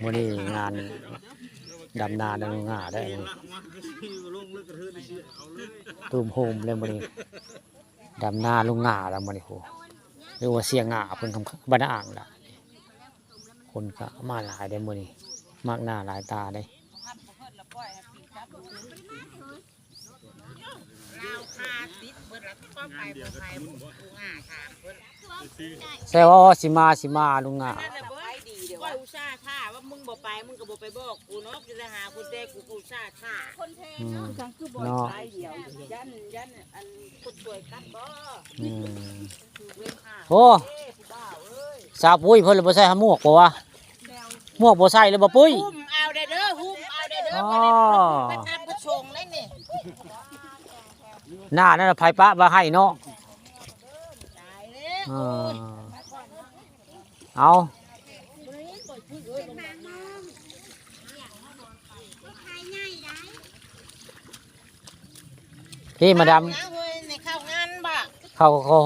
มื้อนี้งานดำนาดำหน้าได้ตูมโฮมเลยมื้อนี้ดำนาลุงหน้าแล้วมื้อนี้โหหรือว่าเสียงหน้าเพิ่นบ้านอ่างล่ะคนก็มาหลายได้มื้อนี้มากหน้าหลายตาได้แซวว่าสิมาลุงหน้าว่าอุตส่าห์ท่าว่ามึงบ่ไปมึงก็บ่ไปบอกกูเนาะจะหาคนแต่กูอุตส่าห์ท่าคนแทนเนาะจังคือบ่ไปเดียวยันอันคนสวยกันบ่โอ้สาวปุ้ยเพิ่นเลยบ่ใส่หมวกบ่วะหมวกบ่ใส่เลยบ่ปุ้ยหุ้มเอาได้เด้อหุ้มเอาได้เด้อไปทำผู้ชงเลยนี่หน้านั่นไผปะบ่ให้เนาะเอาพี่มาดำเข้างานบ่เข้าคอ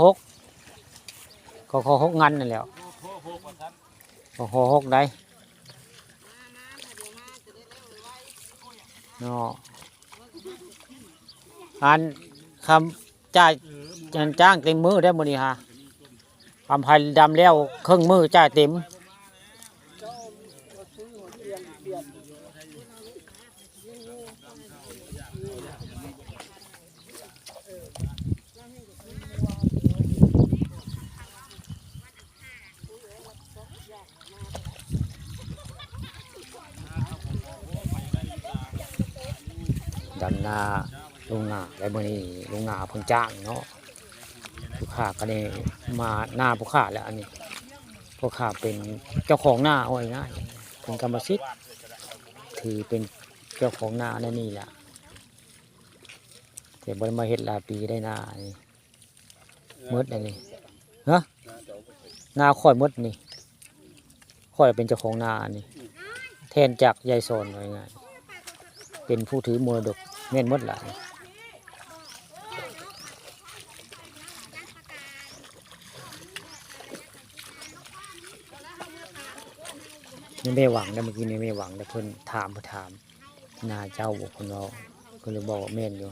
หกงานนั่นแหละคอหกได้เนาะอันคำจ่ายจ้างเต็มมือได้หมดนี่ฮะทำไผ่ดำแล้วครึ่งมือจ่ายเต็มดำนาลุงหน้าได้เมื่อนี้ลุงหน้าเพิ่งจ้างเนาะผู้ข้าก็ได้มาหน้าผู้ข้าแล้วอันนี้ผู้ข้าเป็นเจ้าของหน้าเอาง่ายๆเป็นกรรมสิทธิ์ถือเป็นเจ้าของหน้าในนี่แหละแต่บริมาเฮ็ดหลายปีได้หน้านี่มดอันนี้ฮะหน้าค่อยมดนี่ค่อยเป็นเจ้าของหน้านี่แทนจากยายโซนเอาง่ายๆเป็นผู้ถือมรดกแม่นมดหลายนี่ไม่หวังได้เมื่อกี้นี่ไม่หวังแต่เพิ่นถามนาเจ้าบอกคนเราก็เลยบอกว่าแม่นอยู่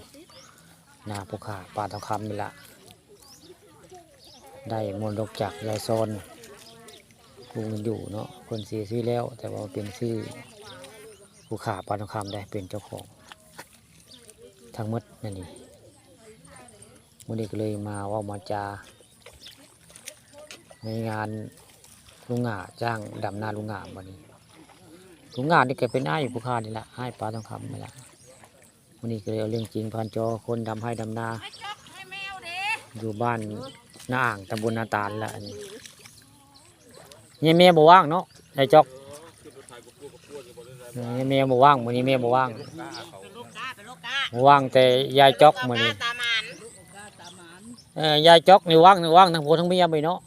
นาผู้ขาปลาทองคำนี่ละได้มรดกจากยายโซนลุงอยู่เนาะคนเสียชื่อแล้วแต่ว่าเป็นชื่อผู้ขาปลาทองคำได้เป็นเจ้าของทั้งหมดนั่นนี่วันนี้ก็เลยมาว่ามาจาในงานลุงหง่าจ้างดำนาลุงหง่าวันนี้ลุงหง่านี่แกเป็นอ้ายผู้ขานี่แหละอ้ายปลาทองคำนี่แหละวันนี้ก็เลยเอาเรื่องจริงพันจอคนดำให้ดำนาอยู่บ้านนาอ่างตำบลนาตาลละอันนี้เนี่ยเมียบ่ว่างเนาะไอ้จอกเนี่ยเมียบ่ว่างวันนี้เมียบ่ว่างว่างแต่ยายจอกมื้อนี้ยายจอกนี่ว่างทั้งผัวทั้งเมียไปเนาะ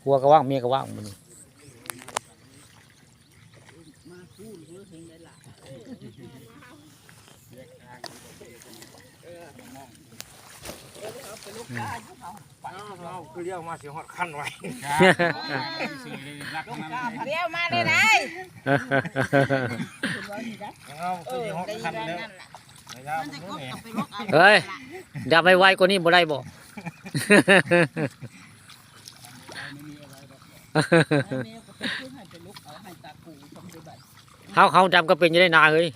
ผัวก็ว่างเมียก็ว่างมื้อนี้คือเรียกมาเสียหอดขั้นไว้เรียวมาเลยได้เฮ้ยดับไวๆกว่านี้บ่ได้บ่เขาดำก็เป็นจะได้นาเฮ้ย